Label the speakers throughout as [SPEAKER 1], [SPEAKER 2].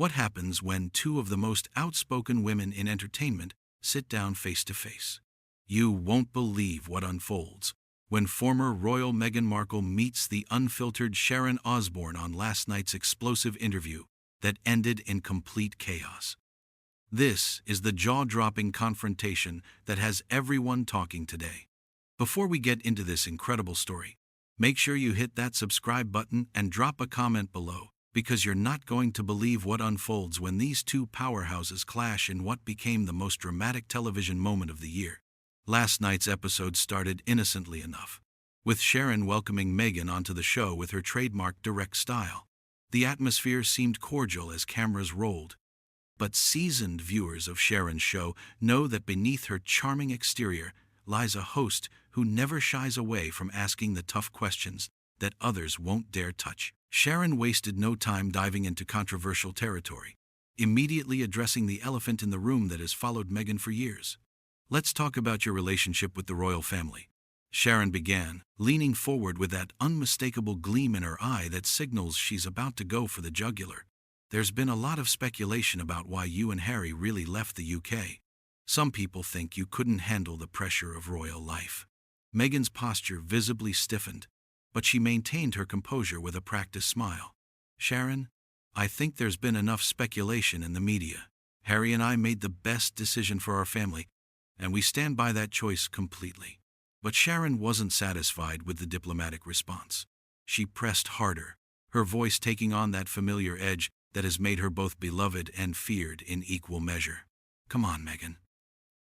[SPEAKER 1] What happens when two of the most outspoken women in entertainment sit down face to face? You won't believe what unfolds when former royal Meghan Markle meets the unfiltered Sharon Osbourne on last night's explosive interview that ended in complete chaos. This is the jaw-dropping confrontation that has everyone talking today. Before we get into this incredible story, make sure you hit that subscribe button and drop a comment below, because you're not going to believe what unfolds when these two powerhouses clash in what became the most dramatic television moment of the year. Last night's episode started innocently enough, with Sharon welcoming Meghan onto the show with her trademark direct style. The atmosphere seemed cordial as cameras rolled, but seasoned viewers of Sharon's show know that beneath her charming exterior lies a host who never shies away from asking the tough questions that others won't dare touch. Sharon wasted no time diving into controversial territory, immediately addressing the elephant in the room that has followed Meghan for years. "Let's talk about your relationship with the royal family," Sharon began, leaning forward with that unmistakable gleam in her eye that signals she's about to go for the jugular. "There's been a lot of speculation about why you and Harry really left the UK. Some people think you couldn't handle the pressure of royal life." Meghan's posture visibly stiffened, but she maintained her composure with a practiced smile. "Sharon, I think there's been enough speculation in the media. Harry and I made the best decision for our family, and we stand by that choice completely." But Sharon wasn't satisfied with the diplomatic response. She pressed harder, her voice taking on that familiar edge that has made her both beloved and feared in equal measure. "Come on, Meghan.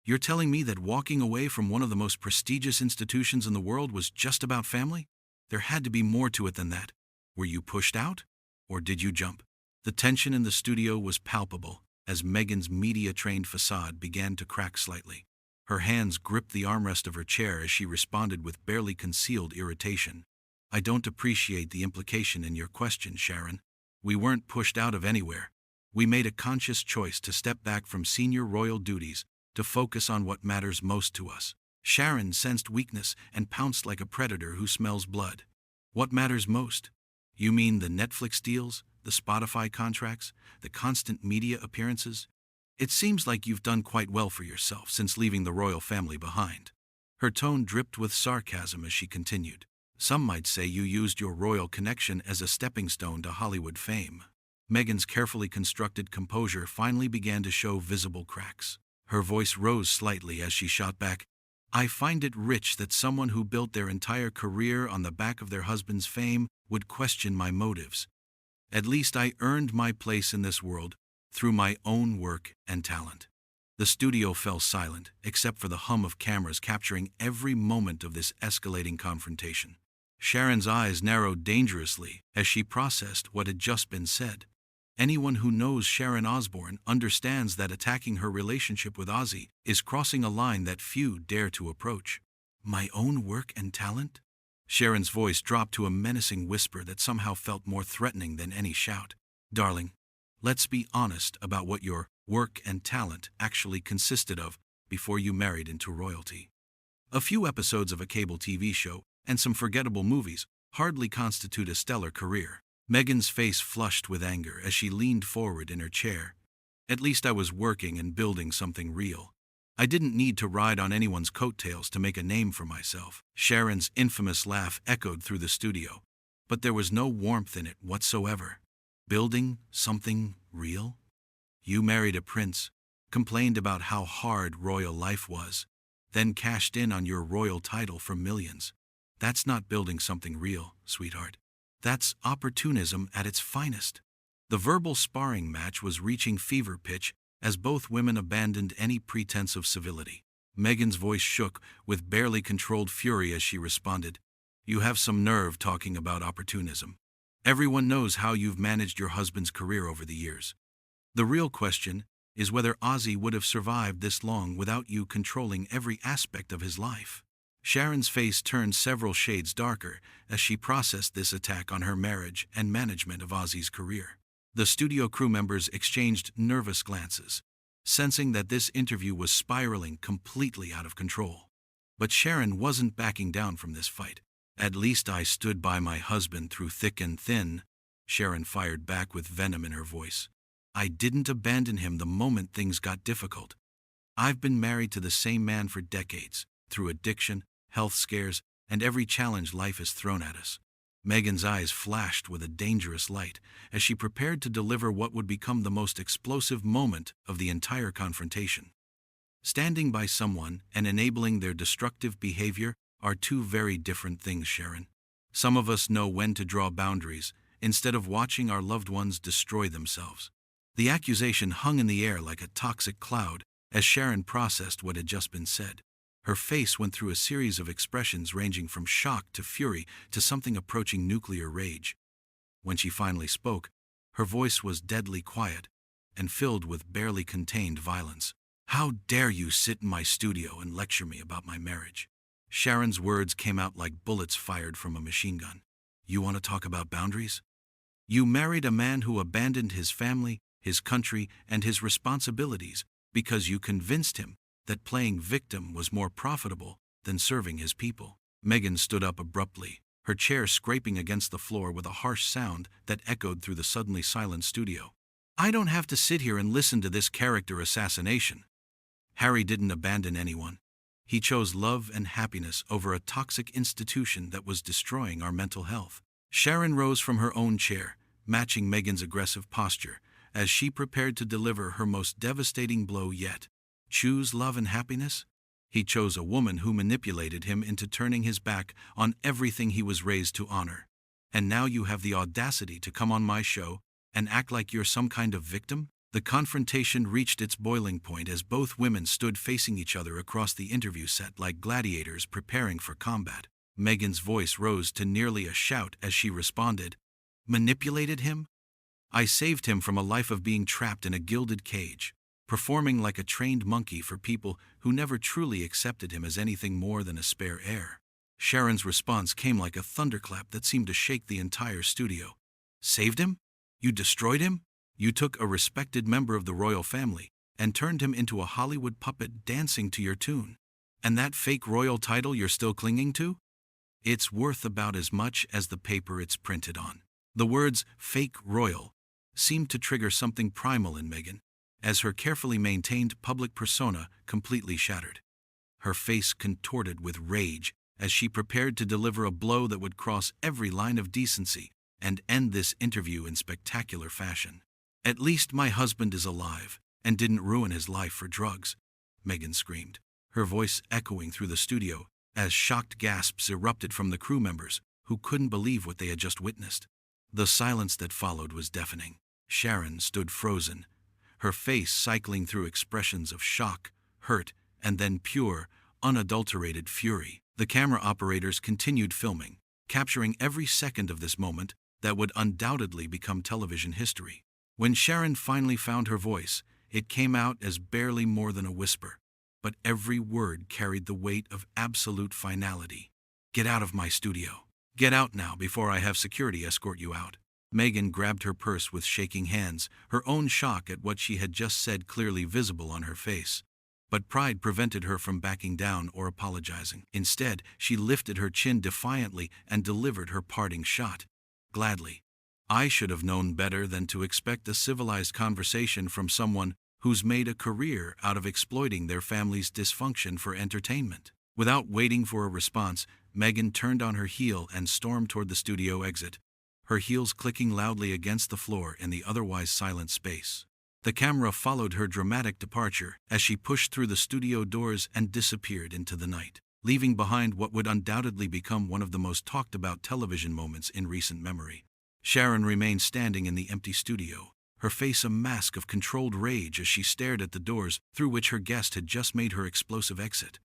[SPEAKER 1] You're telling me that walking away from one of the most prestigious institutions in the world was just about family? There had to be more to it than that. Were you pushed out? Or did you jump?" The tension in the studio was palpable as Meghan's media-trained facade began to crack slightly. Her hands gripped the armrest of her chair as she responded with barely concealed irritation. "I don't appreciate the implication in your question, Sharon. We weren't pushed out of anywhere. We made a conscious choice to step back from senior royal duties to focus on what matters most to us." Sharon sensed weakness and pounced like a predator who smells blood. "What matters most? You mean the Netflix deals, the Spotify contracts, the constant media appearances? It seems like you've done quite well for yourself since leaving the royal family behind." Her tone dripped with sarcasm as she continued. "Some might say you used your royal connection as a stepping stone to Hollywood fame." Meghan's carefully constructed composure finally began to show visible cracks. Her voice rose slightly as she shot back, "I find it rich that someone who built their entire career on the back of their husband's fame would question my motives. At least I earned my place in this world through my own work and talent." The studio fell silent, except for the hum of cameras capturing every moment of this escalating confrontation. Sharon's eyes narrowed dangerously as she processed what had just been said. Anyone who knows Sharon Osbourne understands that attacking her relationship with Ozzy is crossing a line that few dare to approach. "My own work and talent?" Sharon's voice dropped to a menacing whisper that somehow felt more threatening than any shout. "Darling, let's be honest about what your work and talent actually consisted of before you married into royalty. A few episodes of a cable TV show and some forgettable movies hardly constitute a stellar career." Meghan's face flushed with anger as she leaned forward in her chair. "At least I was working and building something real. I didn't need to ride on anyone's coattails to make a name for myself." Sharon's infamous laugh echoed through the studio, but there was no warmth in it whatsoever. "Building something real? You married a prince, complained about how hard royal life was, then cashed in on your royal title for millions. That's not building something real, sweetheart. That's opportunism at its finest." The verbal sparring match was reaching fever pitch as both women abandoned any pretense of civility. Meghan's voice shook with barely controlled fury as she responded, "You have some nerve talking about opportunism. Everyone knows how you've managed your husband's career over the years. The real question is whether Ozzy would have survived this long without you controlling every aspect of his life." Sharon's face turned several shades darker as she processed this attack on her marriage and management of Ozzy's career. The studio crew members exchanged nervous glances, sensing that this interview was spiraling completely out of control. But Sharon wasn't backing down from this fight. "At least I stood by my husband through thick and thin," Sharon fired back with venom in her voice. I didn't abandon him the moment things got difficult. I've been married to the same man for decades, through addiction, health scares, and every challenge life has thrown at us. Meghan's eyes flashed with a dangerous light as she prepared to deliver what would become the most explosive moment of the entire confrontation. Standing by someone and enabling their destructive behavior are two very different things, Sharon. Some of us know when to draw boundaries instead of watching our loved ones destroy themselves. The accusation hung in the air like a toxic cloud as Sharon processed what had just been said. Her face went through a series of expressions ranging from shock to fury to something approaching nuclear rage. When she finally spoke, her voice was deadly quiet and filled with barely contained violence. "How dare you sit in my studio and lecture me about my marriage?" Sharon's words came out like bullets fired from a machine gun. "You want to talk about boundaries? You married a man who abandoned his family, his country, and his responsibilities because you convinced him that playing victim was more profitable than serving his people." Meghan stood up abruptly, her chair scraping against the floor with a harsh sound that echoed through the suddenly silent studio. "I don't have to sit here and listen to this character assassination. Harry didn't abandon anyone. He chose love and happiness over a toxic institution that was destroying our mental health." Sharon rose from her own chair, matching Meghan's aggressive posture, as she prepared to deliver her most devastating blow yet. Choose love and happiness? He chose a woman who manipulated him into turning his back on everything he was raised to honor. And now you have the audacity to come on my show and act like you're some kind of victim? The confrontation reached its boiling point as both women stood facing each other across the interview set like gladiators preparing for combat. Meghan's voice rose to nearly a shout as she responded, "Manipulated him? I saved him from a life of being trapped in a gilded cage, performing like a trained monkey for people who never truly accepted him as anything more than a spare heir." Sharon's response came like a thunderclap that seemed to shake the entire studio. "Saved him? You destroyed him? You took a respected member of the royal family and turned him into a Hollywood puppet dancing to your tune. And that fake royal title you're still clinging to? It's worth about as much as the paper it's printed on." The words "fake royal" seemed to trigger something primal in Meghan, as her carefully maintained public persona completely shattered. Her face contorted with rage as she prepared to deliver a blow that would cross every line of decency and end this interview in spectacular fashion. "At least my husband is alive and didn't ruin his life for drugs," Meghan screamed, her voice echoing through the studio as shocked gasps erupted from the crew members who couldn't believe what they had just witnessed. The silence that followed was deafening. Sharon stood frozen, her face cycling through expressions of shock, hurt, and then pure, unadulterated fury. The camera operators continued filming, capturing every second of this moment that would undoubtedly become television history. When Sharon finally found her voice, it came out as barely more than a whisper, but every word carried the weight of absolute finality. "Get out of my studio. Get out now before I have security escort you out." Meghan grabbed her purse with shaking hands, her own shock at what she had just said clearly visible on her face. But pride prevented her from backing down or apologizing. Instead, she lifted her chin defiantly and delivered her parting shot. "Gladly. I should have known better than to expect a civilized conversation from someone who's made a career out of exploiting their family's dysfunction for entertainment." Without waiting for a response, Meghan turned on her heel and stormed toward the studio exit, her heels clicking loudly against the floor in the otherwise silent space. The camera followed her dramatic departure as she pushed through the studio doors and disappeared into the night, leaving behind what would undoubtedly become one of the most talked-about television moments in recent memory. Sharon remained standing in the empty studio, her face a mask of controlled rage as she stared at the doors through which her guest had just made her explosive exit.